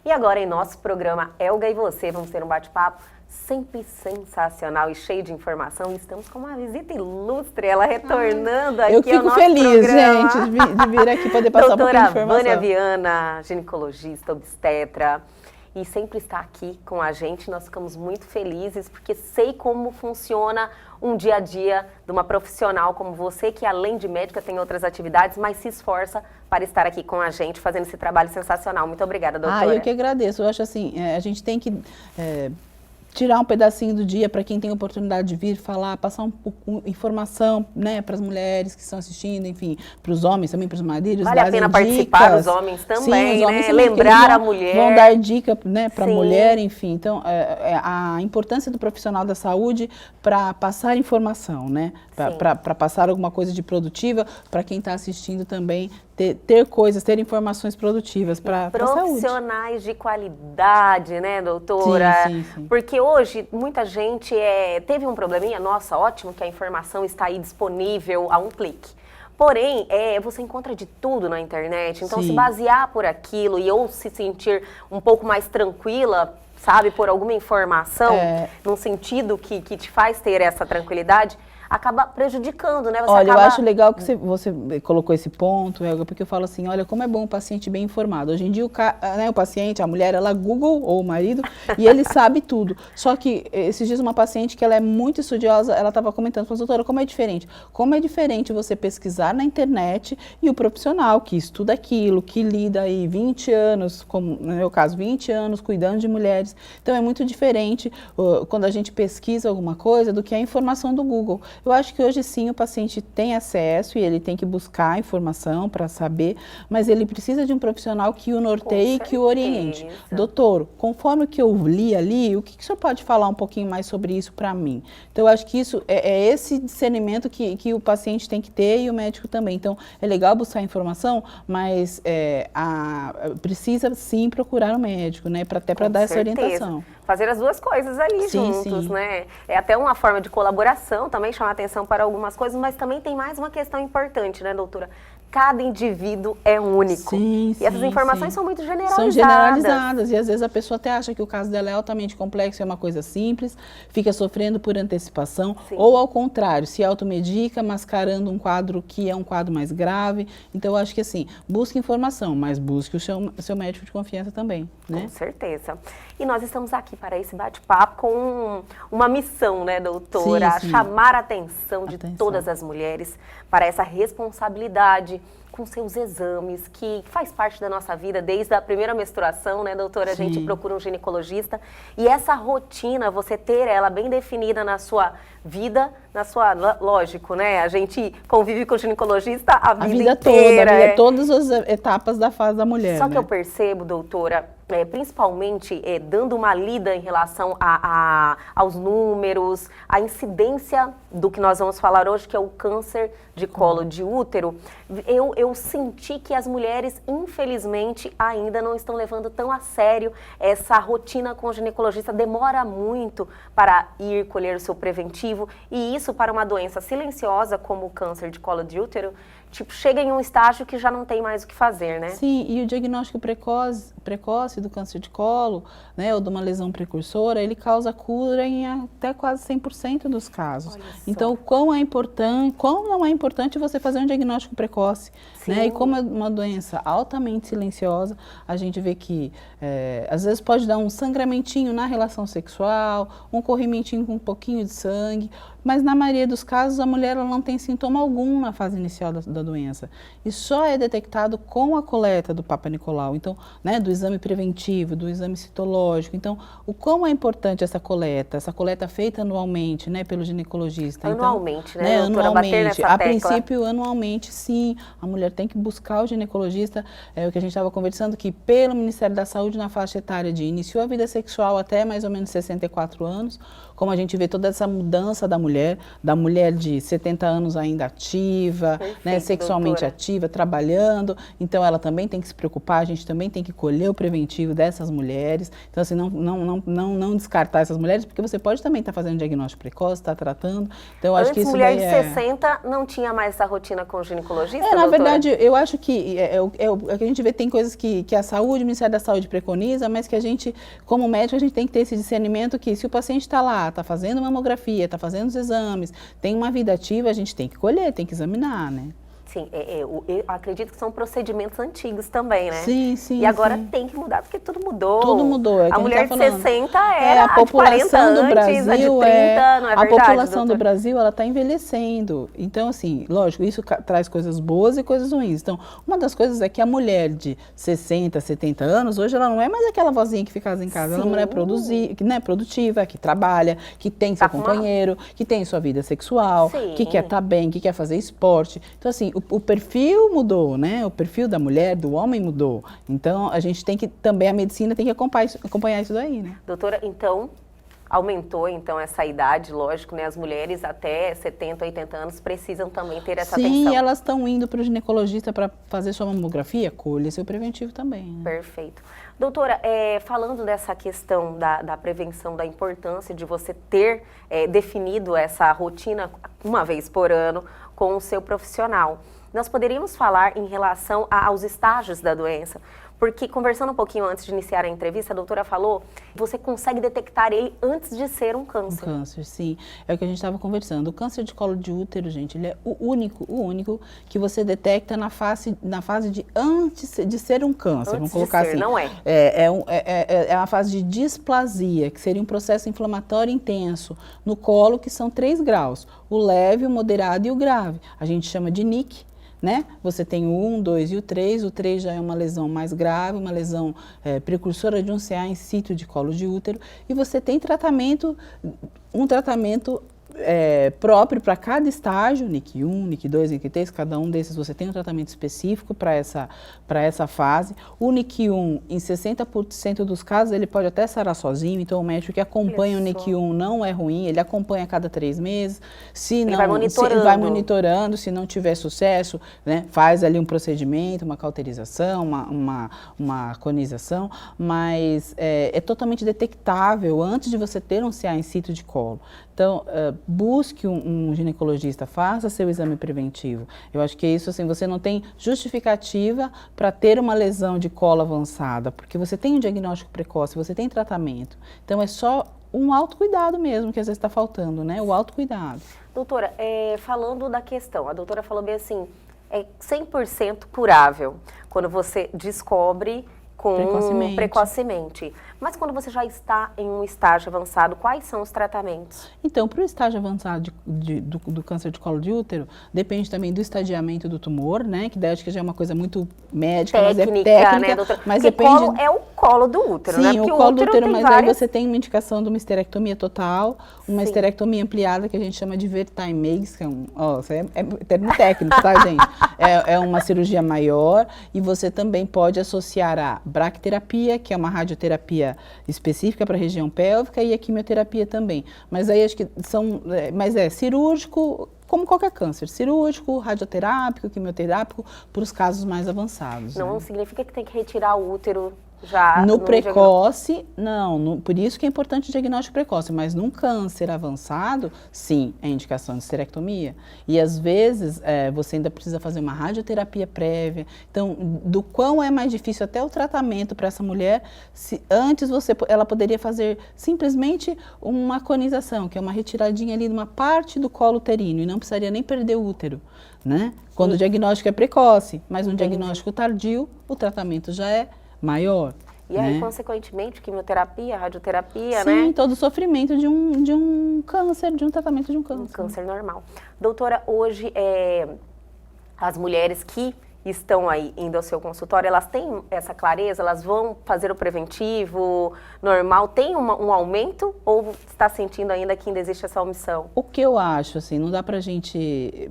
E agora, em nosso programa Elga e Você, vamos ter um bate-papo sempre sensacional e cheio de informação. E estamos com uma visita ilustre, ela retornando aqui ao nosso programa. Eu fico feliz, gente, de vir aqui poder passar um pouquinho de informação. Doutora Vânia Viana, ginecologista, obstetra, e sempre está aqui com a gente. Nós ficamos muito felizes porque sei como funciona um dia a dia de uma profissional como você, que além de médica tem outras atividades, mas se esforça para estar aqui com a gente, fazendo esse trabalho sensacional. Muito obrigada, doutora. Eu que agradeço. Eu acho assim, a gente tem que tirar um pedacinho do dia para quem tem oportunidade de vir falar, passar um pouco de informação, né, para as mulheres que estão assistindo, enfim, para os homens também, para os maridos. Vale a pena participar, os homens também, sim, os homens né? também, Lembrar a mulher. Vão dar dica, né, para a mulher, enfim. Então, a importância do profissional da saúde para passar informação, né, para passar alguma coisa de produtiva, para quem está assistindo também, ter informações produtivas para a saúde. Profissionais de qualidade, né, doutora? Sim. Porque hoje muita gente teve um probleminha, nossa, ótimo que a informação está aí disponível a um clique. Porém, você encontra de tudo na internet, então se basear por aquilo e ou se sentir um pouco mais tranquila, sabe, por alguma informação, num sentido que te faz ter essa tranquilidade, acaba prejudicando, né? Olha, eu acho legal que você colocou esse ponto, Elga, porque eu falo assim, olha, como é bom o paciente bem informado. Hoje em dia, o paciente, a mulher, ela Google, ou o marido, e ele sabe tudo. Só que, esses dias, uma paciente que ela é muito estudiosa, ela estava comentando, doutora, como é diferente? Como é diferente você pesquisar na internet e o profissional que estuda aquilo, que lida aí 20 anos, como no meu caso, 20 anos, cuidando de mulheres. Então, é muito diferente quando a gente pesquisa alguma coisa do que a informação do Google. Eu acho que hoje sim o paciente tem acesso e ele tem que buscar informação para saber, mas ele precisa de um profissional que o norteie e que o oriente. Doutor, conforme o que eu li ali, o que o senhor pode falar um pouquinho mais sobre isso para mim? Então eu acho que isso é esse discernimento que o paciente tem que ter e o médico também. Então é legal buscar informação, mas precisa sim procurar um médico, né? Até para dar essa orientação. Fazer as duas coisas ali juntos, né? É até uma forma de colaboração, também chamar atenção para algumas coisas, mas também tem mais uma questão importante, né, doutora? Cada indivíduo é único. E essas informações são muito generalizadas. São generalizadas. E às vezes a pessoa até acha que o caso dela é altamente complexo, é uma coisa simples, fica sofrendo por antecipação, ou ao contrário, se automedica, mascarando um quadro que é um quadro mais grave. Então eu acho que assim, busque informação, mas busque o seu médico de confiança também, né? Com certeza. E nós estamos aqui para esse bate-papo com uma missão, né, doutora? Chamar a atenção de todas as mulheres para essa responsabilidade com seus exames, que faz parte da nossa vida desde a primeira menstruação, né, doutora? A gente procura um ginecologista e essa rotina, você ter ela bem definida na sua vida, lógico, né? A gente convive com o ginecologista a vida inteira. Todas as etapas da fase da mulher. Só que eu percebo, doutora, principalmente dando uma lida em relação aos números, a incidência do que nós vamos falar hoje, que é o câncer de colo de útero, eu senti que as mulheres, infelizmente, ainda não estão levando tão a sério essa rotina com o ginecologista, demora muito para ir colher o seu preventivo, e isso para uma doença silenciosa como o câncer de colo de útero, tipo, chega em um estágio que já não tem mais o que fazer, né? Sim, e o diagnóstico precoce do câncer de colo, né, ou de uma lesão precursora, ele causa cura em até quase 100% dos casos. Então, quão não é importante você fazer um diagnóstico precoce, né? E como é uma doença altamente silenciosa, a gente vê que às vezes pode dar um sangramentinho na relação sexual, um corrimentinho com um pouquinho de sangue, mas na maioria dos casos a mulher ela não tem sintoma algum na fase inicial da doença. E só é detectado com a coleta do Papa Nicolau, então, né, do exame preventivo, do exame citológico. Então, o quão é importante essa coleta feita anualmente, né, pelo ginecologista. Anualmente, então, né, doutora? anualmente. A princípio, anualmente, sim, a mulher tem que buscar o ginecologista, o que a gente estava conversando, que pelo Ministério da Saúde, na faixa etária de iniciou a vida sexual até mais ou menos 64 anos, como a gente vê toda essa mudança da mulher, mulher, da mulher de 70 anos ainda ativa, Perfeito, né, sexualmente doutora. ativa, trabalhando, então ela também tem que se preocupar, a gente também tem que colher o preventivo dessas mulheres, então assim, não descartar essas mulheres, porque você pode também estar fazendo diagnóstico precoce, estar tratando, então eu acho que Antes, isso mulher daí de 60 não tinha mais essa rotina com o ginecologista, na doutora? verdade, eu acho que o que a gente vê, tem coisas que a saúde, o Ministério da Saúde preconiza, mas que a gente, como médico, a gente tem que ter esse discernimento que se o paciente está lá, está fazendo mamografia, está fazendo os exames, tem uma vida ativa, a gente tem que colher, tem que examinar, né? Sim, eu acredito que são procedimentos antigos também, né? Sim, sim, E agora sim. tem que mudar, porque tudo mudou. Tudo mudou, é o que A a gente mulher tá de falando. 60 era A população de 40 do antes, Brasil a de 30, não é a verdade, população do doutora? Brasil, ela está envelhecendo. Então, assim, lógico, isso traz coisas boas e coisas ruins. Então, uma das coisas é que a mulher de 60, 70 anos, hoje ela não é mais aquela vozinha que fica em casa, ela é uma mulher produtiva, que trabalha, que tem seu Tá com uma- companheiro, que tem sua vida sexual, Sim. que quer estar bem, que quer fazer esporte. Então, assim, o perfil mudou, né? O perfil da mulher, do homem mudou. Então, a gente tem que, também a medicina tem que acompanhar isso daí, né? Doutora, então, aumentou então essa idade, lógico, né? As mulheres até 70, 80 anos precisam também ter essa Sim, atenção. elas estão indo para o ginecologista para fazer sua mamografia, colhe seu preventivo também, né? Perfeito. Doutora, falando dessa questão da prevenção, da importância de você ter definido essa rotina uma vez por ano com o seu profissional, nós poderíamos falar em relação aos estágios da doença? Porque, conversando um pouquinho antes de iniciar a entrevista, a doutora falou que você consegue detectar ele antes de ser um Um câncer. câncer, sim. É o que a gente estava conversando. O câncer de colo de útero, gente, ele é o único que você detecta na fase de antes de ser um câncer. Vamos Antes de colocar ser, assim. não é? É uma fase de displasia, que seria um processo inflamatório intenso no colo, que são 3 graus. O leve, o moderado e o grave. A gente chama de NIC. Né? Você tem o 1, 2 e o 3. O 3 já é uma lesão mais grave, uma lesão precursora de um CA in situ de colo de útero. E você tem um tratamento próprio para cada estágio, NIC 1, NIC 2, NIC 3, cada um desses você tem um tratamento específico para essa fase. O NIC 1, em 60% dos casos, ele pode até sarar sozinho, então o médico que acompanha o NIC 1 não é ruim, ele acompanha a cada 3 meses. Se não, vai monitorando. vai monitorando, se não tiver sucesso, né, faz ali um procedimento, uma cauterização, uma conização, mas é totalmente detectável antes de você ter um CA in situ de colo. Então, busque um ginecologista, faça seu exame preventivo. Eu acho que isso, assim, você não tem justificativa para ter uma lesão de colo avançada, porque você tem um diagnóstico precoce, você tem tratamento. Então, é só um autocuidado mesmo que às vezes está faltando, né? O autocuidado. Doutora, falando da questão, a doutora falou bem assim, é 100% curável quando você descobre precocemente. Mas quando você já está em um estágio avançado, quais são os tratamentos? Então, para o estágio avançado do câncer de colo de útero, depende também do estadiamento do tumor, né? Que daí acho que já é uma coisa muito médica, Técnica, mas é técnica, né, doutora? mas porque depende... colo é o colo do útero, Sim, né? Porque o colo do útero, tem mas várias... aí você tem uma indicação de uma esterectomia total, uma Sim. esterectomia ampliada, que a gente chama de Vertimex, que isso é termo técnico, tá, gente? É uma cirurgia maior, e você também pode associar a braquiterapia, que é uma radioterapia específica para a região pélvica, e a quimioterapia também. Mas aí acho que é cirúrgico, como qualquer câncer, cirúrgico, radioterápico, quimioterápico, para os casos mais avançados. Não né? significa que tem que retirar o útero já... No precoce, não. Por isso que é importante o diagnóstico precoce. Mas num câncer avançado, sim, é indicação de esterectomia. E às vezes você ainda precisa fazer uma radioterapia prévia. Então, do quão é mais difícil até o tratamento para essa mulher, se antes ela poderia fazer simplesmente uma conização, que é uma retiradinha ali de uma parte do colo uterino, e não precisaria nem perder o útero, né? Quando o diagnóstico é precoce, mas no diagnóstico tardio, o tratamento já é maior. E aí, né? consequentemente, quimioterapia, radioterapia, Sim, né? todo o sofrimento de um câncer, de um tratamento de um câncer. Um câncer normal. Doutora, hoje, as mulheres que estão aí indo ao seu consultório, elas têm essa clareza? Elas vão fazer o preventivo normal? Tem um aumento ou está sentindo ainda que ainda existe essa omissão? O que eu acho, assim, não dá pra gente...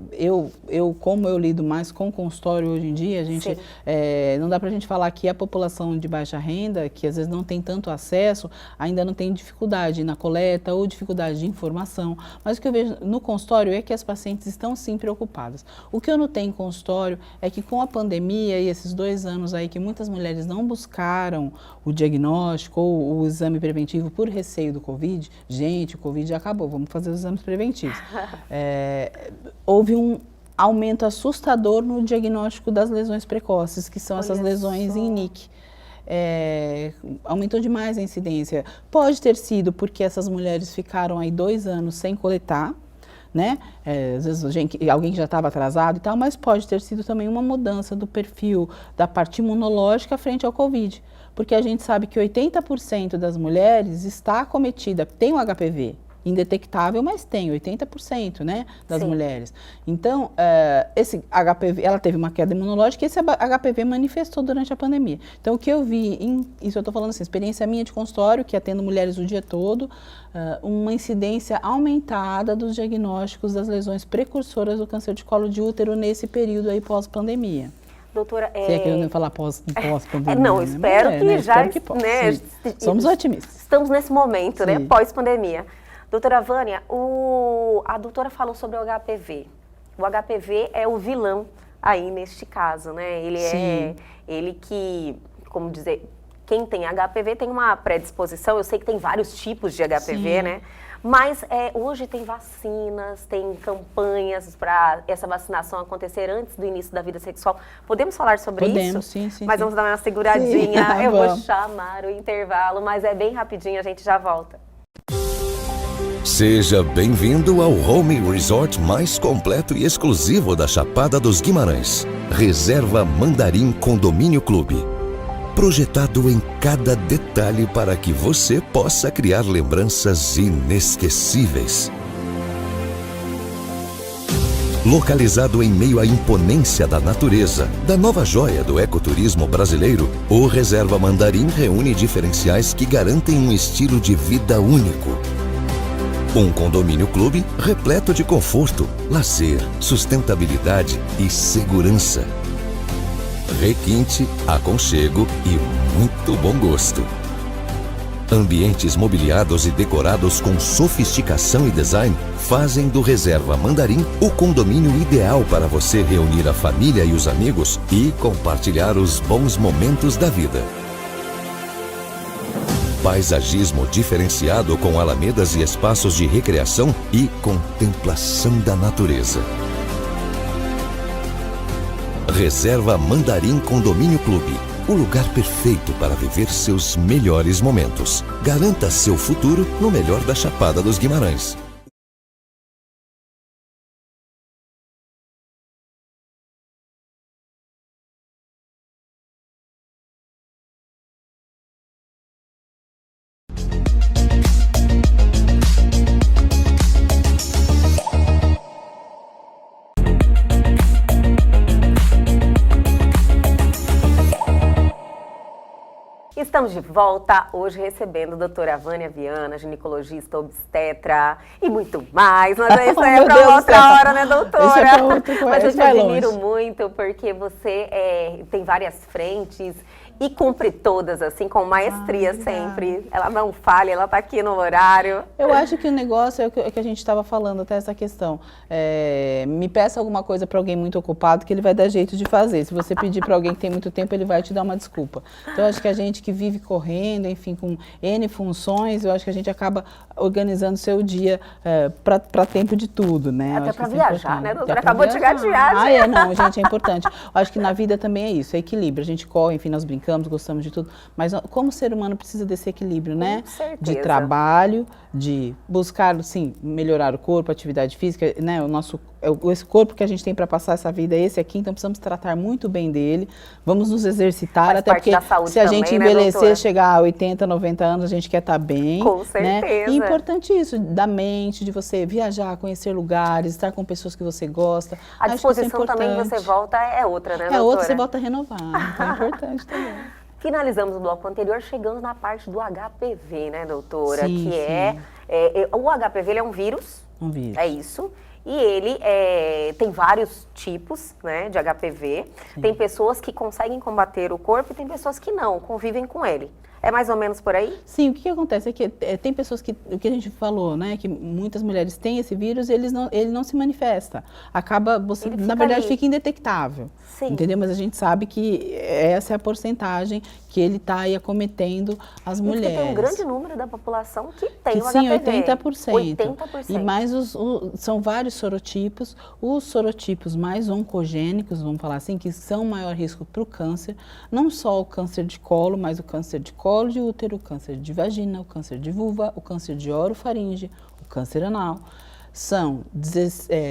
Como eu lido mais com consultório hoje em dia, a gente, não dá pra gente falar que a população de baixa renda, que às vezes não tem tanto acesso, ainda não tem dificuldade na coleta ou dificuldade de informação. Mas o que eu vejo no consultório é que as pacientes estão sim preocupadas. O que eu notei em consultório é que com a pandemia e esses 2 anos aí que muitas mulheres não buscaram o diagnóstico ou o exame preventivo por receio do Covid, gente, o Covid já acabou, vamos fazer os exames preventivos. Houve um aumento assustador no diagnóstico das lesões precoces, que são essas lesões em NIC. Aumentou demais a incidência. Pode ter sido porque essas mulheres ficaram aí 2 anos sem coletar, né? Às vezes alguém que já estava atrasado e tal, mas pode ter sido também uma mudança do perfil da parte imunológica frente ao Covid. Porque a gente sabe que 80% das mulheres está acometida, tem o HPV. Indetectável, mas tem 80%, né, das mulheres. Então, esse HPV, ela teve uma queda imunológica e esse HPV manifestou durante a pandemia. Então, o que eu vi, isso eu estou falando assim, experiência minha de consultório, que atendo mulheres o dia todo, uma incidência aumentada dos diagnósticos das lesões precursoras do câncer de colo de útero nesse período aí pós-pandemia. Doutora, Você é querendo falar pós-pandemia? Não, espero que né? já, espero que né, somos otimistas. Estamos nesse momento, né, pós-pandemia. Doutora Vânia, a doutora falou sobre o HPV. O HPV é o vilão aí neste caso, né? Ele que, como dizer, quem tem HPV tem uma predisposição, eu sei que tem vários tipos de HPV, né? Mas hoje tem vacinas, tem campanhas para essa vacinação acontecer antes do início da vida sexual. Podemos falar sobre isso? Podemos, sim. Mas vamos dar uma seguradinha, Sim, eu vou chamar o intervalo, mas é bem rapidinho, a gente já volta. Seja bem-vindo ao home resort mais completo e exclusivo da Chapada dos Guimarães. Reserva Mandarim Condomínio Clube. Projetado em cada detalhe para que você possa criar lembranças inesquecíveis. Localizado em meio à imponência da natureza, da nova joia do ecoturismo brasileiro, o Reserva Mandarim reúne diferenciais que garantem um estilo de vida único. Um condomínio clube repleto de conforto, lazer, sustentabilidade e segurança. Requinte, aconchego e muito bom gosto. Ambientes mobiliados e decorados com sofisticação e design fazem do Reserva Mandarim o condomínio ideal para você reunir a família e os amigos e compartilhar os bons momentos da vida. Paisagismo diferenciado com alamedas e espaços de recreação e contemplação da natureza. Reserva Mandarim Condomínio Clube, o lugar perfeito para viver seus melhores momentos. Garanta seu futuro no melhor da Chapada dos Guimarães. Estamos de volta, hoje recebendo a doutora Vânia Viana, ginecologista, obstetra e muito mais. Mas isso é para outra hora, né, doutora? Isso é para outra coisa. Mas eu te admiro muito porque você tem várias frentes e cumpre todas, assim, com maestria sempre. Ela não falha, ela está aqui no horário. Eu acho que o negócio é o que a gente estava falando, até essa questão. Me peça alguma coisa para alguém muito ocupado que ele vai dar jeito de fazer. Se você pedir para alguém que tem muito tempo, ele vai te dar uma desculpa. Então, eu acho que a gente que vive correndo, enfim, com N funções, eu acho que a gente acaba organizando seu dia para tempo de tudo, né? Até para viajar, né, doutora? Acabou de chegar de viagem. Não, gente, é importante. Eu acho que na vida também é isso, é equilíbrio. A gente corre, enfim, nós brincamos, gostamos de tudo, mas como ser humano precisa desse equilíbrio, né? Com certeza. De trabalho, de buscar, sim, melhorar o corpo, atividade física, né? O nosso esse corpo que a gente tem para passar essa vida é esse aqui, então precisamos tratar muito bem dele, vamos nos exercitar, Faz até parte porque da saúde se a também, gente né, envelhecer, doutora? chegar a 80, 90 anos, a gente quer estar bem. Com né? certeza. E é importante isso, da mente, de você viajar, conhecer lugares, estar com pessoas que você gosta. A Acho que isso é disposição também que você importante. volta é outra, né, doutora? É outra, você volta a renovar, então é importante também. Finalizamos o bloco anterior chegando na parte do HPV, né, doutora? Sim, Que sim. o HPV ele é um vírus, Um vírus. é isso. E ele tem vários tipos, né, de HPV. Sim. Tem pessoas que conseguem combater o corpo e tem pessoas que não, convivem com ele. É mais ou menos por aí? Sim, o que acontece é que tem pessoas que, o que a gente falou, né, que muitas mulheres têm esse vírus e ele não se manifesta. Acaba, você, Ele na fica verdade, ali. fica indetectável. Sim. Entendeu? Mas a gente sabe que essa é a porcentagem que ele está aí acometendo as E mulheres. porque tem um grande número da população que tem Que o sim, HPV. 80%. 80%. E mais são vários sorotipos. Os sorotipos mais oncogênicos, vamos falar assim, que são maior risco para o câncer. Não só o câncer de colo, mas o câncer de colo de útero, o câncer de vagina, o câncer de vulva, o câncer de orofaringe, o câncer anal. São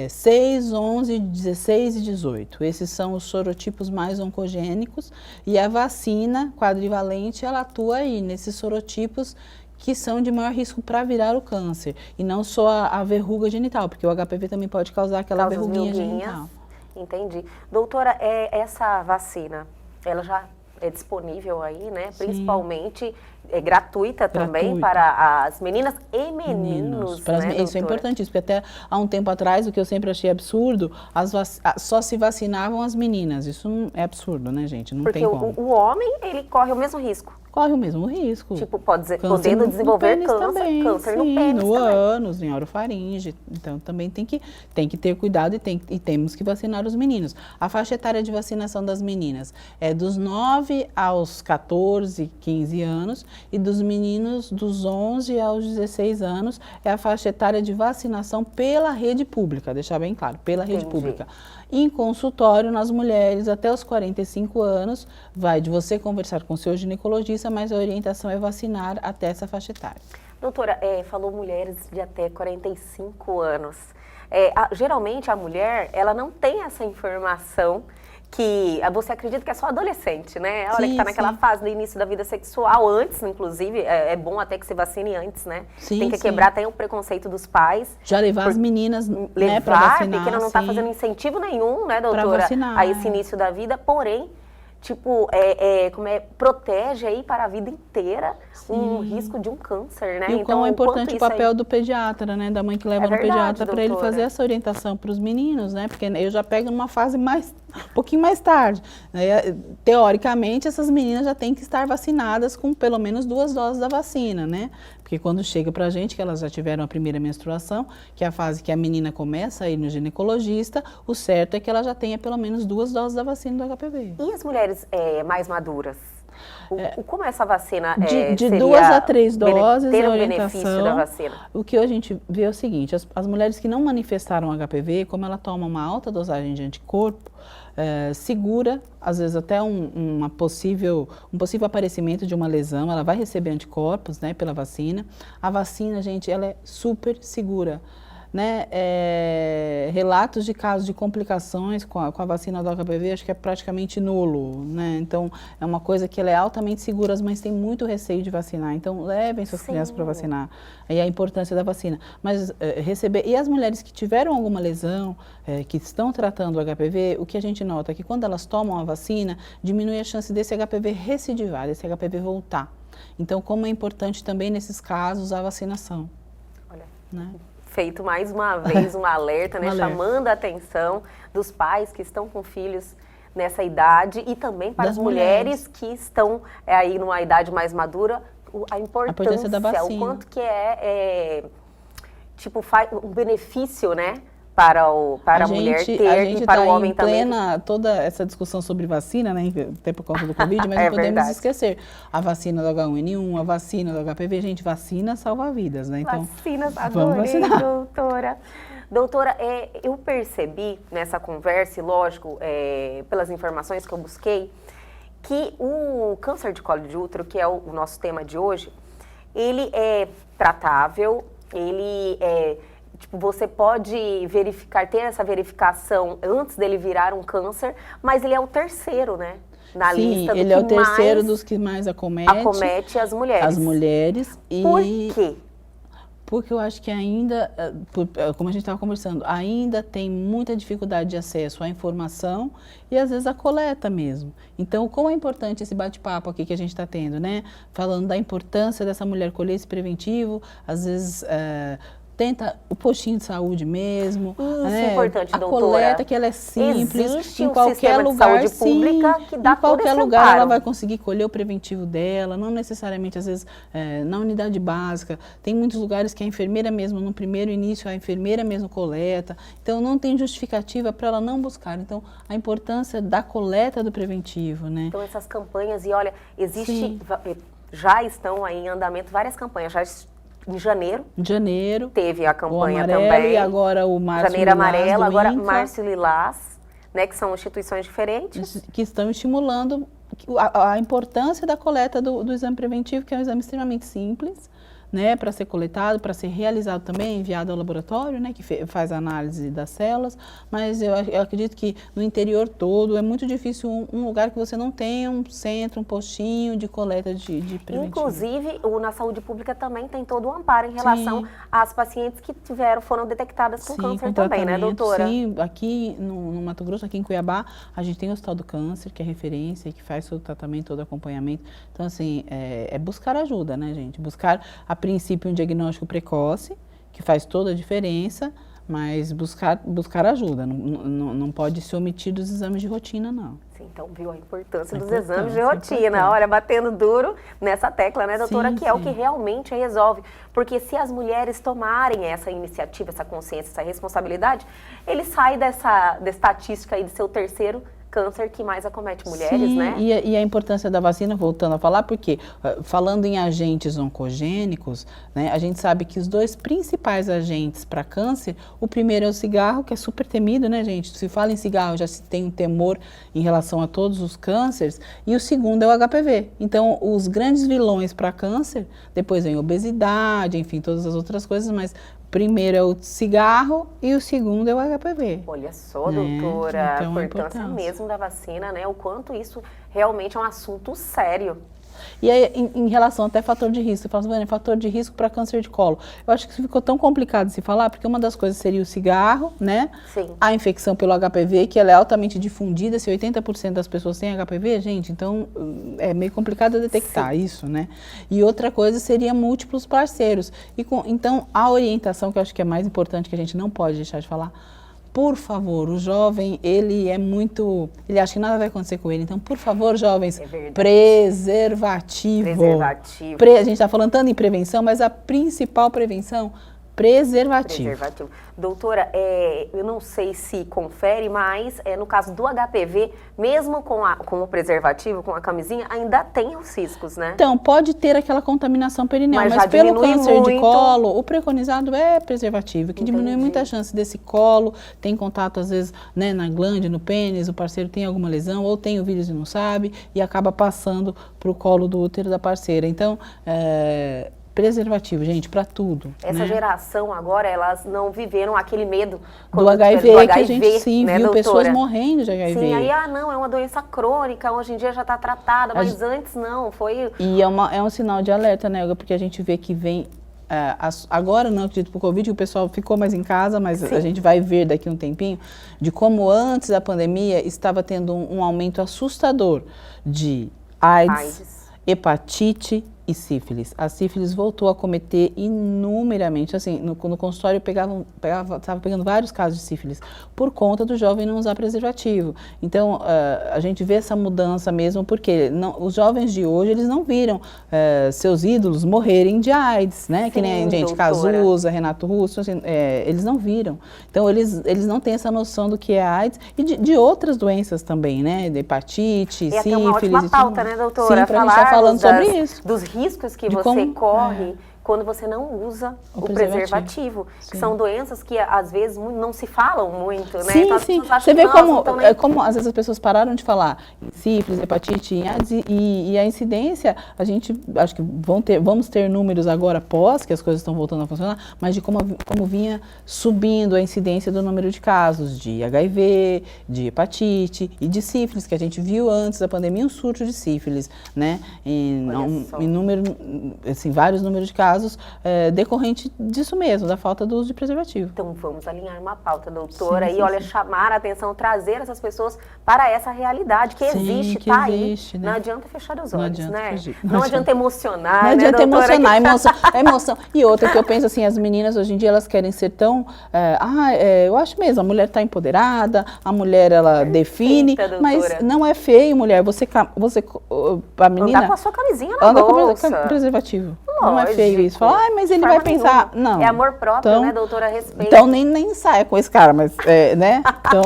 6, 11, 16 e 18. Esses são os sorotipos mais oncogênicos e a vacina quadrivalente, ela atua aí nesses sorotipos que são de maior risco para virar o câncer. E não só a verruga genital, porque o HPV também pode causar aquela Causa as verruguinha verruguinhas. genital. Entendi. Doutora, essa vacina, ela já é disponível aí, né? Sim. Principalmente gratuita também Gratuita. para as meninas e meninos, Para né, isso é doutora? importantíssimo, porque até há um tempo atrás, o que eu sempre achei absurdo, só se vacinavam as meninas. Isso é absurdo, né, gente? Não Porque tem como. o homem, ele corre o mesmo risco. Corre o mesmo risco. Tipo, podendo no desenvolver pênis câncer também, no sim, pênis no também. ânus, em orofaringe. Então também tem que ter cuidado e temos que vacinar os meninos. A faixa etária de vacinação das meninas é dos 9 aos 14, 15 anos e dos meninos dos 11 aos 16 anos é a faixa etária de vacinação pela rede pública, deixar bem claro, pela rede Entendi. pública. Em consultório, nas mulheres até os 45 anos, vai de você conversar com o seu ginecologista, mas a orientação é vacinar até essa faixa etária. Doutora, falou mulheres de até 45 anos. Geralmente a mulher, ela não tem essa informação que você acredita que é só adolescente, né? Olha, Sim, que está naquela sim. fase do início da vida sexual, antes, inclusive, é bom até que se vacine antes, né? Sim, tem que sim. quebrar até o preconceito dos pais. Já levar as meninas, né, para Levar, vacinar. porque não está sim. fazendo incentivo nenhum, né, doutora, vacinar, a esse início da vida, porém, tipo, protege aí para a vida inteira um risco de um câncer, né? E o quão é o quanto importante o isso aí- papel do pediatra, né? Da mãe que leva É no verdade, pediatra para ele doutora. fazer essa orientação para os meninos, né? Porque eu já pego numa fase um pouquinho mais tarde. Teoricamente, essas meninas já têm que estar vacinadas com pelo menos 2 doses da vacina, né? Porque quando chega pra gente que elas já tiveram a primeira menstruação, que é a fase que a menina começa a ir no ginecologista, o certo é que ela já tenha pelo menos 2 doses da vacina do HPV. E as mulheres mais maduras? Como essa vacina De seria 2 a 3 doses ter a um benefício da orientação. vacina? O que a gente vê é o seguinte, as mulheres que não manifestaram HPV, como ela toma uma alta dosagem de anticorpo, segura, às vezes até um possível aparecimento de uma lesão, ela vai receber anticorpos, né, pela vacina. A vacina, gente, ela é super segura. Né, relatos de casos de complicações com a vacina do HPV, acho que é praticamente nulo, né? Então, é uma coisa que ela é altamente segura, as mães têm muito receio de vacinar, então levem suas Sim. crianças para vacinar, aí a importância da vacina. Mas e as mulheres que tiveram alguma lesão, que estão tratando o HPV, o que a gente nota é que quando elas tomam a vacina, diminui a chance desse HPV recidivar, desse HPV voltar. Então, como é importante também nesses casos a vacinação. Olha, Né? feito mais uma vez um alerta, né, Um alerta. chamando a atenção dos pais que estão com filhos nessa idade e também para Das as mulheres que estão aí numa idade mais madura, a importância da o vacina. quanto que faz um benefício, né, para a mulher ter e para o homem também. Toda essa discussão sobre vacina, né, até por conta do Covid, mas É não podemos verdade. esquecer a vacina do H1N1, a vacina do HPV, gente, vacina salva vidas, né? Então, Vacinas, vamos adorei, vacinar. doutora. Doutora, eu percebi nessa conversa, e lógico, pelas informações que eu busquei, que o câncer de colo de útero, que é o nosso tema de hoje, ele é tratável, ele tipo, você pode verificar, ter essa verificação antes dele virar um câncer, mas ele é o terceiro, né? Na Sim, lista do ele que é o terceiro mais dos que mais acomete as mulheres. as mulheres. Por quê? Porque eu acho que ainda, como a gente estava conversando, ainda tem muita dificuldade de acesso à informação e às vezes à coleta mesmo. Então, como é importante esse bate-papo aqui que a gente está tendo, né? Falando da importância dessa mulher colher esse preventivo, às vezes tenta o postinho de saúde mesmo. Isso é importante, a doutora. coleta, que ela é simples, Existe em um qualquer sistema lugar, de saúde pública que dá em qualquer todo esse lugar amparo. ela vai conseguir colher o preventivo dela, não necessariamente, às vezes, na unidade básica. Tem muitos lugares que a enfermeira mesmo, no primeiro início, a enfermeira mesmo coleta. Então, não tem justificativa para ela não buscar. Então, a importância da coleta do preventivo, né? Então, essas campanhas, e olha, já estão aí em andamento várias campanhas, em janeiro. Em janeiro. Teve a campanha amarelo, também. E agora o Márcio Janeiro Lilás Amarelo, do agora INCA, Márcio Lilás, né, que são instituições diferentes. que estão estimulando a importância da coleta do exame preventivo, que é um exame extremamente simples, né, para ser coletado, para ser realizado também, enviado ao laboratório, né, que faz a análise das células, mas eu acredito que no interior todo é muito difícil um lugar que você não tenha um centro, um postinho de coleta de preventivo. Inclusive, na saúde pública também tem todo o amparo em relação às pacientes que foram detectadas com câncer também, né, doutora? Sim, aqui no Mato Grosso, aqui em Cuiabá, a gente tem o Hospital do Câncer, que é referência, que faz todo o tratamento, todo o acompanhamento. Então, assim, é buscar ajuda, né, gente? Buscar, a princípio, um diagnóstico precoce, que faz toda a diferença, mas buscar ajuda, não pode se omitir dos exames de rotina, não. Sim, então, viu a importância dos exames de rotina. Olha, batendo duro nessa tecla, né, doutora? Que é o que realmente resolve. Porque se as mulheres tomarem essa iniciativa, essa consciência, essa responsabilidade, ele sai dessa estatística aí de ser o terceiro câncer que mais acomete mulheres, né? E a importância da vacina, voltando a falar, porque falando em agentes oncogênicos, né, a gente sabe que os dois principais agentes para câncer, o primeiro é o cigarro, que é super temido, né, gente? Se fala em cigarro, já se tem um temor em relação a todos os cânceres, e o segundo é o HPV. Então, os grandes vilões para câncer, depois vem obesidade, enfim, todas as outras coisas, mas primeiro é o cigarro e o segundo é o HPV. Olha só, doutora, Então, a importância mesmo da vacina, né? O quanto isso realmente é um assunto sério. E aí, em relação até fator de risco, você fala assim, fator de risco para câncer de colo. Eu acho que isso ficou tão complicado de se falar, porque uma das coisas seria o cigarro, né? Sim. A infecção pelo HPV, que ela é altamente difundida, se 80% das pessoas têm HPV, gente, então é meio complicado detectar isso, né? E outra coisa seria múltiplos parceiros. Então, a orientação, que eu acho que é mais importante, que a gente não pode deixar de falar, por favor, o jovem, ele acha que nada vai acontecer com ele. Então, por favor, jovens, preservativo. A gente está falando tanto em prevenção, mas a principal prevenção, preservativo. Doutora, eu não sei se confere, mas no caso do HPV, mesmo com o preservativo, com a camisinha, ainda tem os riscos, né? Então, pode ter aquela contaminação perineal, mas pelo câncer de colo, o preconizado é preservativo, que diminui muito a chance desse colo, tem contato às vezes, né, na glândula, no pênis, o parceiro tem alguma lesão, ou tem o vírus e não sabe, e acaba passando para o colo do útero da parceira. Então, preservativo, gente, para tudo. Essa geração agora, elas não viveram aquele medo do HIV, que a gente sim, né, viu pessoas morrendo de HIV. Sim, aí, não, é uma doença crônica, hoje em dia já está tratada, mas antes não, foi... E é um sinal de alerta, né, porque a gente vê que vem... agora não acredito pro Covid, o pessoal ficou mais em casa, mas a gente vai ver daqui um tempinho, de como antes da pandemia estava tendo um aumento assustador de AIDS, hepatite e sífilis. A sífilis voltou a cometer inumeramente, assim, no consultório estava pegando vários casos de sífilis, por conta do jovem não usar preservativo. Então, a gente vê essa mudança mesmo, porque os jovens de hoje, eles não viram seus ídolos morrerem de AIDS, né? Sim, que nem a gente, Cazuza, Renato Russo, assim, eles não viram. Então, eles não têm essa noção do que é AIDS e de outras doenças também, né? De hepatite, sífilis. É uma ótima pauta, né, doutora? Sim, pra gente estar falando sobre isso. Dos riscos que você corre quando você não usa o preservativo. Que são doenças que às vezes não se falam muito, né? Sim, então, sim. Você vê como às vezes as pessoas pararam de falar em sífilis, hepatite, e a incidência, a gente acho que vamos ter números agora após que as coisas estão voltando a funcionar, mas de como vinha subindo a incidência do número de casos de HIV, de hepatite e de sífilis, que a gente viu antes da pandemia um surto de sífilis, né? Em número, assim, vários números de casos decorrente disso mesmo, da falta do uso de preservativo. Então vamos alinhar uma pauta, doutora, e olha, chamar a atenção, trazer essas pessoas para essa realidade que existe, tá aí. Né? Não adianta fechar os olhos, né? Fugir. Não adianta emocionar, não adianta doutora? emocionar, emoção. E outra que eu penso assim, as meninas hoje em dia elas querem ser tão, eu acho mesmo, a mulher está empoderada, a mulher ela define, mas não é feio, mulher, a menina andar com a sua camisinha na bolsa. Com preservativo. Lógico. Não é feio isso. Fala, mas ele vai pensar. Não. É amor próprio, então, né, doutora? Respeito. Então nem saia com esse cara, mas, né? Então,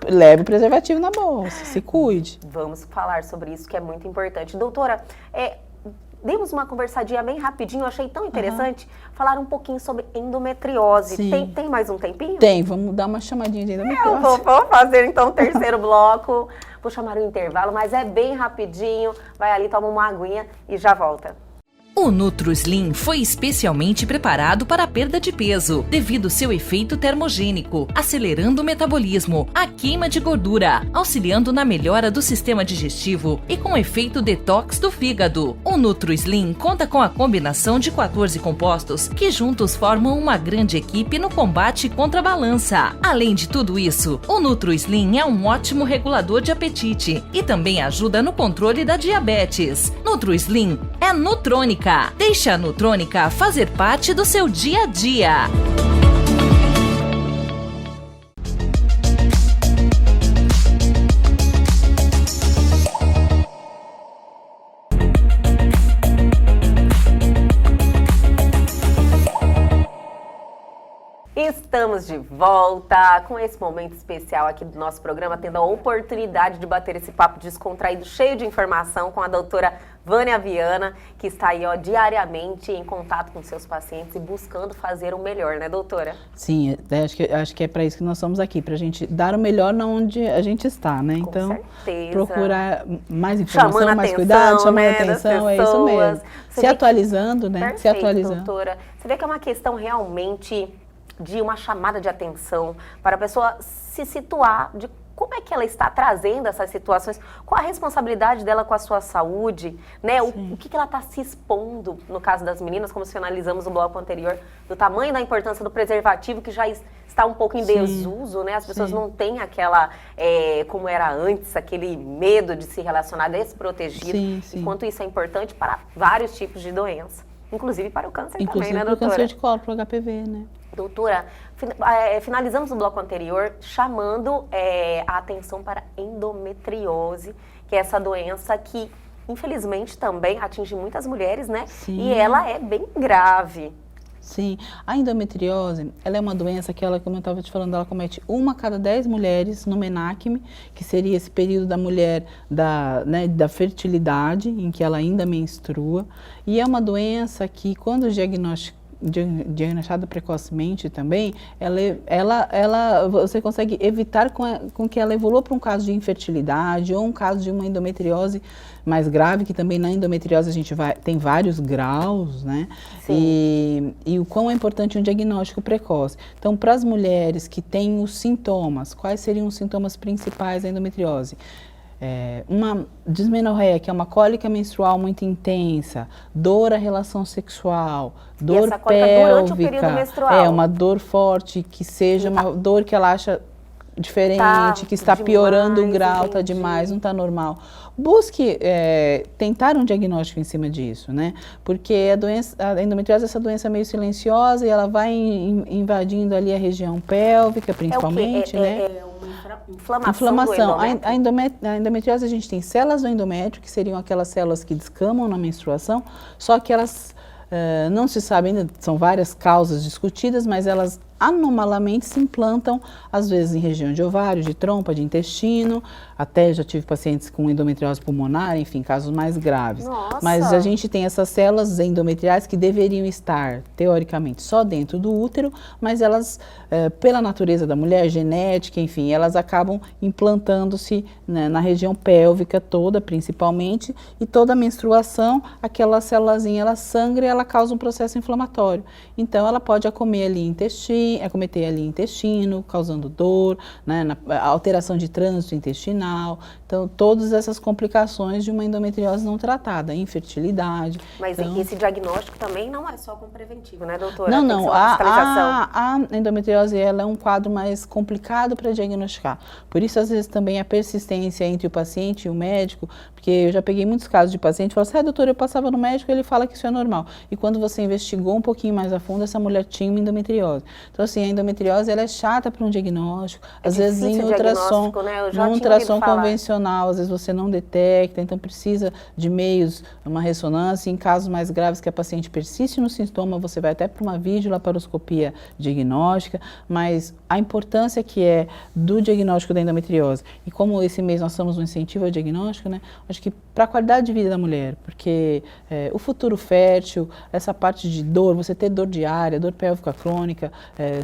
leve o preservativo na bolsa, se cuide. Vamos falar sobre isso, que é muito importante. Doutora, demos uma conversadinha bem rapidinho, eu achei tão interessante falar um pouquinho sobre endometriose. Tem mais um tempinho? Tem, vamos dar uma chamadinha de endometriose. Eu vou fazer então o terceiro bloco. Vou chamar o intervalo, mas é bem rapidinho. Vai ali, toma uma aguinha e já volta. O NutroSlim foi especialmente preparado para a perda de peso, devido seu efeito termogênico, acelerando o metabolismo, a queima de gordura, auxiliando na melhora do sistema digestivo e com efeito detox do fígado. O NutroSlim conta com a combinação de 14 compostos que juntos formam uma grande equipe no combate contra a balança. Além de tudo isso, o NutroSlim é um ótimo regulador de apetite e também ajuda no controle da diabetes. NutroSlim é Nutrônica. Deixa a Nutrônica fazer parte do seu dia a dia. Estamos de volta com esse momento especial aqui do nosso programa, tendo a oportunidade de bater esse papo descontraído, cheio de informação com a doutora Vânia Viana, que está aí diariamente em contato com seus pacientes e buscando fazer o melhor, né, doutora? Sim, acho que é para isso que nós estamos aqui, para a gente dar o melhor onde a gente está, né? Com então, certeza. Procurar mais informação, mais atenção, cuidado, chamando né, atenção, é isso mesmo. Se atualizando, né? Perfeito, se atualizando. Doutora. Você vê que é uma questão realmente de uma chamada de atenção para a pessoa se situar de como é que ela está trazendo essas situações, qual a responsabilidade dela com a sua saúde, né? O que ela está se expondo, no caso das meninas, como finalizamos no bloco anterior, do tamanho da importância do preservativo, que já está um pouco em desuso, né? As pessoas não têm aquela, como era antes, aquele medo de se relacionar desprotegido, enquanto isso é importante para vários tipos de doença, inclusive para o câncer também, né, doutora? Inclusive para o câncer de colo, para o HPV, né? Doutora, finalizamos o bloco anterior chamando a atenção para endometriose, que é essa doença que, infelizmente, também atinge muitas mulheres, né? Sim. E ela é bem grave. Sim, a endometriose, ela é uma doença que ela, como eu estava te falando, ela comete 1 a cada 10 mulheres no menacme, que seria esse período da mulher da fertilidade, em que ela ainda menstrua. E é uma doença que, quando diagnosticada precocemente também, você consegue evitar com que ela evolua para um caso de infertilidade ou um caso de uma endometriose mais grave, que também na endometriose a gente tem vários graus, né? E o quão é importante um diagnóstico precoce. Então, para as mulheres que têm os sintomas, quais seriam os sintomas principais da endometriose? Uma dismenorreia, que é uma cólica menstrual muito intensa, dor à relação sexual, dor pélvica, durante o período menstrual. Uma dor forte, que seja uma dor que ela acha diferente, que está piorando o grau, está demais, não está normal. Busque tentar um diagnóstico em cima disso, né? Porque a endometriose é essa doença meio silenciosa e ela vai invadindo ali a região pélvica, principalmente, né? Inflamação. A endometriose, a gente tem células do endométrio, que seriam aquelas células que descamam na menstruação, só que elas não se sabe ainda, são várias causas discutidas, mas elas anomalamente se implantam, às vezes em região de ovário, de trompa, de intestino, até já tive pacientes com endometriose pulmonar, enfim, casos mais graves. Nossa. Mas a gente tem essas células endometriais que deveriam estar, teoricamente, só dentro do útero, mas elas, pela natureza da mulher, genética, enfim, elas acabam implantando-se, né, na região pélvica toda, principalmente, e toda a menstruação, aquela célulazinha, ela sangra e ela causa um processo inflamatório. Então, ela pode acometer ali intestino, causando dor, né, alteração de trânsito intestinal. Então, todas essas complicações de uma endometriose não tratada, infertilidade. Mas então, esse diagnóstico também não é só com preventivo, né, doutora? Não, Tem não. que ser uma fiscalização. A endometriose ela é um quadro mais complicado para diagnosticar. Por isso, às vezes, também a persistência entre o paciente e o médico, porque eu já peguei muitos casos de paciente que falam assim, doutor, eu passava no médico e ele fala que isso é normal. E quando você investigou um pouquinho mais a fundo, essa mulher tinha uma endometriose. Então, assim, a endometriose ela é chata para um diagnóstico. Às vezes, em ultrassom, né? no ultrassom convencional, às vezes você não detecta, então precisa de meios, uma ressonância. Em casos mais graves que a paciente persiste no sintoma, você vai até para uma videolaparoscopia diagnóstica, mas a importância que é do diagnóstico da endometriose. E como esse mês nós somos um incentivo ao diagnóstico, né? Acho que para a qualidade de vida da mulher, porque o futuro fértil, essa parte de dor, você ter dor diária, dor pélvica crônica,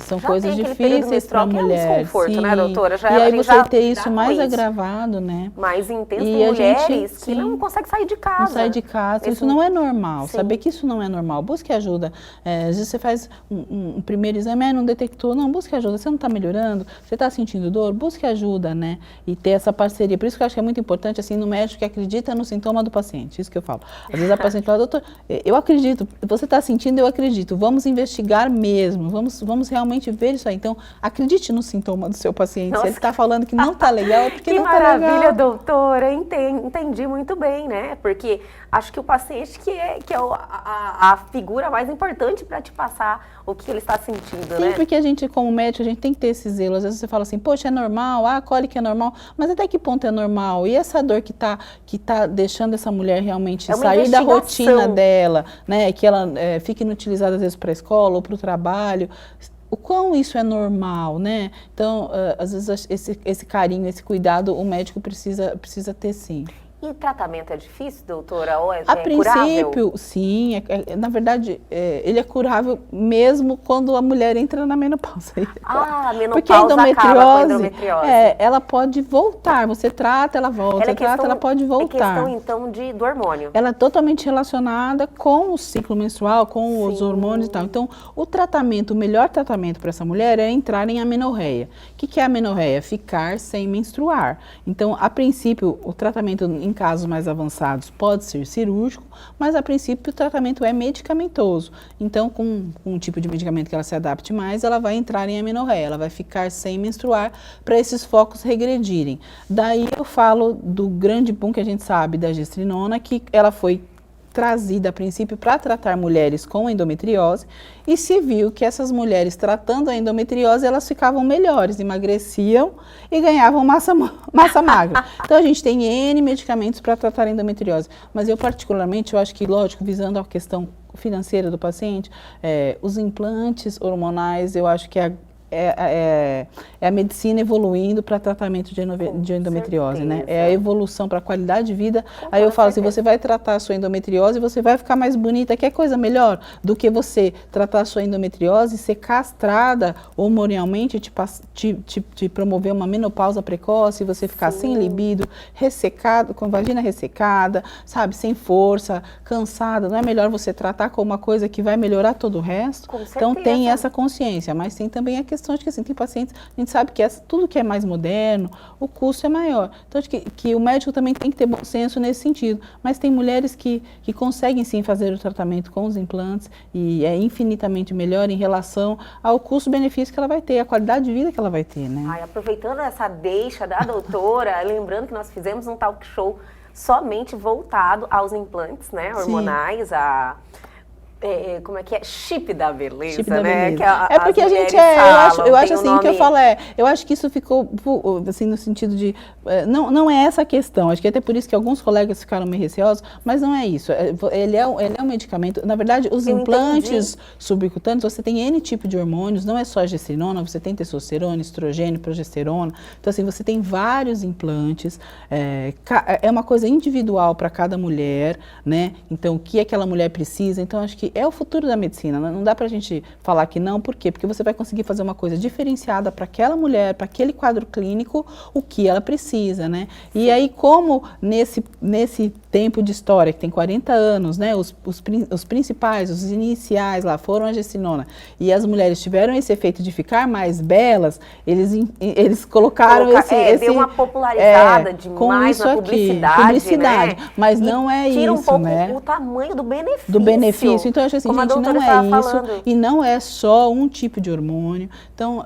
são Já coisas tem aquele difíceis para a mulher. É um desconforto, né, doutora? E aí você ter isso dá mais com agravado, né? Mais intenso, E tem a mulheres gente, que não conseguem sair de casa. Não sai de casa. Isso não é normal. Saber que isso não é normal. Busque ajuda. Às vezes você faz um primeiro exame, não detectou. Não, busque ajuda. Você não está melhorando? Você está sentindo dor? Busque ajuda, né? E ter essa parceria. Por isso que eu acho que é muito importante, assim, no médico que acredita no sintoma do paciente. Isso que eu falo. Às vezes a paciente fala, doutor, eu acredito. Você está sentindo, eu acredito. Vamos investigar mesmo. Vamos realmente ver isso aí. Então, acredite no sintoma do seu paciente. Nossa. Se ele está falando que não está legal, é porque que não está legal. Que maravilha, doutora. Entendi muito bem, né? Porque acho que o paciente que é a figura mais importante para te passar o que ele está sentindo, né? Sim, porque a gente, como médico, a gente tem que ter esse zelo. Às vezes você fala assim, poxa, é normal, a cólica é normal, mas até que ponto é normal? E essa dor que tá deixando essa mulher realmente sair da rotina dela, né? Que ela fica inutilizada às vezes para a escola ou para o trabalho. O quão isso é normal, né? Então, às vezes esse carinho, esse cuidado, o médico precisa ter sim. E tratamento é difícil, doutora? Ou A princípio, sim. Na verdade, ele é curável mesmo quando a mulher entra na menopausa. A menopausa porque a endometriose, ela pode voltar. Você trata, ela volta. Ela pode voltar. É questão, então, do hormônio. Ela é totalmente relacionada com o ciclo menstrual, com os hormônios e tal. Então, o melhor tratamento para essa mulher é entrar em amenorreia. O que é a amenorreia? Ficar sem menstruar. Então, a princípio, o tratamento em casos mais avançados pode ser cirúrgico, mas a princípio o tratamento é medicamentoso. Então, com um tipo de medicamento que ela se adapte mais, ela vai entrar em amenorreia, ela vai ficar sem menstruar para esses focos regredirem. Daí eu falo do grande boom que a gente sabe da gestrinona, que ela foi trazida a princípio para tratar mulheres com endometriose e se viu que essas mulheres tratando a endometriose elas ficavam melhores, emagreciam e ganhavam massa magra. Então a gente tem N medicamentos para tratar a endometriose, mas eu particularmente, eu acho que, lógico, visando a questão financeira do paciente, os implantes hormonais, eu acho que é a medicina evoluindo para tratamento de endometriose, né? É a evolução para a qualidade de vida. Aí eu falo assim, você vai tratar a sua endometriose, você vai ficar mais bonita. Quer coisa melhor do que você tratar a sua endometriose, ser castrada hormonalmente, te promover uma menopausa precoce, você ficar sem libido, ressecado, com vagina ressecada, sabe, sem força, cansada. Não é melhor você tratar com uma coisa que vai melhorar todo o resto? Com certeza. Então tem essa consciência, mas tem também a questão de que assim, tem pacientes, a gente sabe que tudo que é mais moderno, o custo é maior. Então, acho que o médico também tem que ter bom senso nesse sentido. Mas tem mulheres que conseguem sim fazer o tratamento com os implantes e é infinitamente melhor em relação ao custo-benefício que ela vai ter, a qualidade de vida que ela vai ter, né? Ai, aproveitando essa deixa da doutora, lembrando que nós fizemos um talk show somente voltado aos implantes, né, hormonais, como é que é? Chip da beleza, Chip da né? beleza. Que Porque a as gente mulheres falam, eu acho tem um assim, que eu nome- falo eu acho que isso ficou, assim, no sentido de, não é essa a questão, acho que até por isso que alguns colegas ficaram meio receosos, mas não é isso, ele é um medicamento, na verdade, os Eu implantes subcutâneos, você tem N tipo de hormônios, não é só a gestinona, você tem testosterona, estrogênio, progesterona, então assim, você tem vários implantes, é uma coisa individual para cada mulher, né, então o que aquela mulher precisa, então acho que é o futuro da medicina, não dá pra gente falar que não, por quê? Porque você vai conseguir fazer uma coisa diferenciada para aquela mulher, para aquele quadro clínico, o que ela precisa, né? E aí, como nesse tempo de história, que tem 40 anos, né, os principais, os iniciais lá foram a gestinona, e as mulheres tiveram esse efeito de ficar mais belas, eles colocaram deu uma popularizada demais na publicidade, né? Mas E não é tira isso, um pouco né? o tamanho do benefício. Do benefício. Então, eu acho assim, como a gente, doutora não é estava isso. falando. E não é só um tipo de hormônio. Então,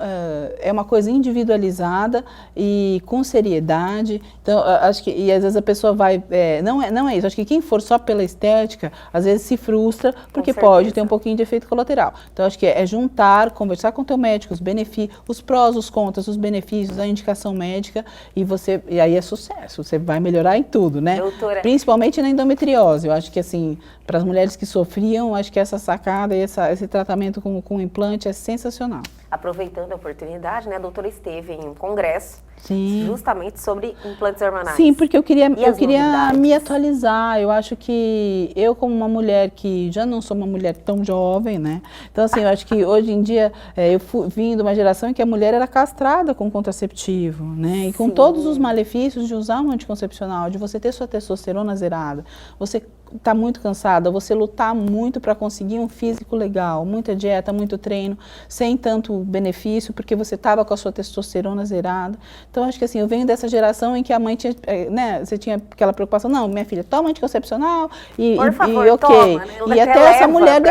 é uma coisa individualizada e com seriedade. Então, acho que, e às vezes a pessoa vai, não é isso. Acho que quem for só pela estética, às vezes se frustra, porque pode ter um pouquinho de efeito colateral. Então, acho que é juntar, conversar com o teu médico, os benefícios, os prós, os contras, os benefícios, a indicação médica, e aí é sucesso. Você vai melhorar em tudo, né? Doutora. Principalmente na endometriose. Eu acho que, assim, para as mulheres que sofriam, acho que essa sacada e esse tratamento com implante é sensacional. Aproveitando a oportunidade, né, a doutora esteve em um congresso Sim. justamente sobre implantes hormonais. Sim, porque eu queria novidades? me atualizar. Eu acho que eu, como uma mulher que já não sou uma mulher tão jovem, né? Então, assim, eu acho que hoje em dia eu vim de uma geração em que a mulher era castrada com contraceptivo, né? E com todos os malefícios de usar um anticoncepcional, de você ter sua testosterona zerada, você tá muito cansada, você lutar muito para conseguir um físico legal, muita dieta, muito treino, sem tanto benefício, porque você estava com a sua testosterona zerada. Então, acho que assim, eu venho dessa geração em que a mãe tinha, né, você tinha aquela preocupação, não, minha filha, toma anticoncepcional Por favor, ok. toma, né? E até essa mulher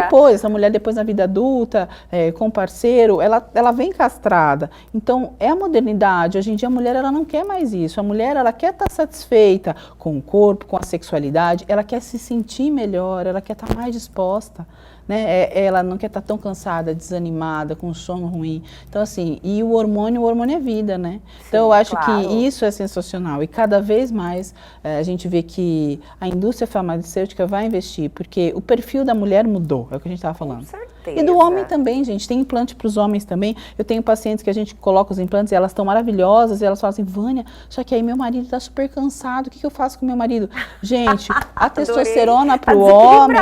depois na vida adulta, com parceiro, ela vem castrada. Então, é a modernidade. Hoje em dia a mulher, ela não quer mais isso. A mulher, ela quer estar satisfeita com o corpo, com a sexualidade, ela quer se sentir melhor, ela quer estar mais disposta, né? Ela não quer estar tão cansada, desanimada, com sono ruim. Então, assim, e o hormônio é vida, né? Então, eu acho que isso é sensacional. E cada vez mais a gente vê que a indústria farmacêutica vai investir, porque o perfil da mulher mudou, é o que a gente estava falando. Com certeza. E do homem também, gente. Tem implante para os homens também. Eu tenho pacientes que a gente coloca os implantes e elas estão maravilhosas, e elas falam assim, Vânia, só que aí meu marido está super cansado, o que eu faço com meu marido? Gente, a testosterona para o homem,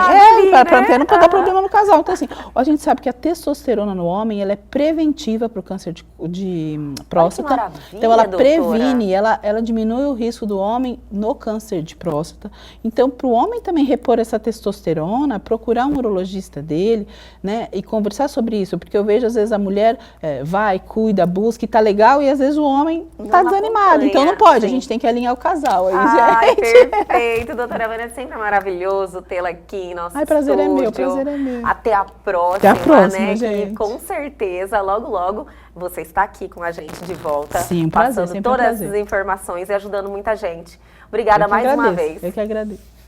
para não dar problema no casal. Então, assim, a gente sabe que a testosterona no homem, ela é preventiva para o câncer de próstata. Então, ela previne, ela diminui o risco do homem no câncer de próstata. Então, para o homem também repor essa testosterona, procurar um urologista dele, né, e conversar sobre isso, porque eu vejo às vezes a mulher vai, cuida, busca e tá legal, e às vezes o homem tá desanimado, então não pode, a gente tem que alinhar o casal aí, gente. Perfeito, doutora Vânia, é sempre maravilhoso tê-la aqui em nosso estúdio. Prazer é meu. Até a próxima, Até a próxima, né, gente. que com certeza, logo você está aqui com a gente de volta. Sim, um prazer, passando todas essas informações e ajudando muita gente. Obrigada mais uma vez. Eu que agradeço.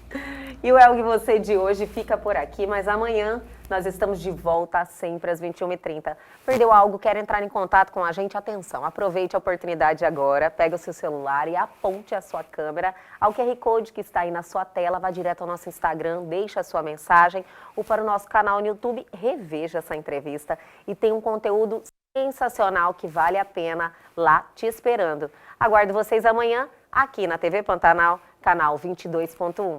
E o Elgue Você de hoje fica por aqui, mas amanhã nós estamos de volta sempre às 21h30. Perdeu algo, quer entrar em contato com a gente? Atenção, aproveite a oportunidade agora, pega o seu celular e aponte a sua câmera ao QR Code que está aí na sua tela, vá direto ao nosso Instagram, deixe a sua mensagem ou para o nosso canal no YouTube, reveja essa entrevista e tem um conteúdo sensacional que vale a pena lá te esperando. Aguardo vocês amanhã aqui na TV Pantanal, canal 22.1.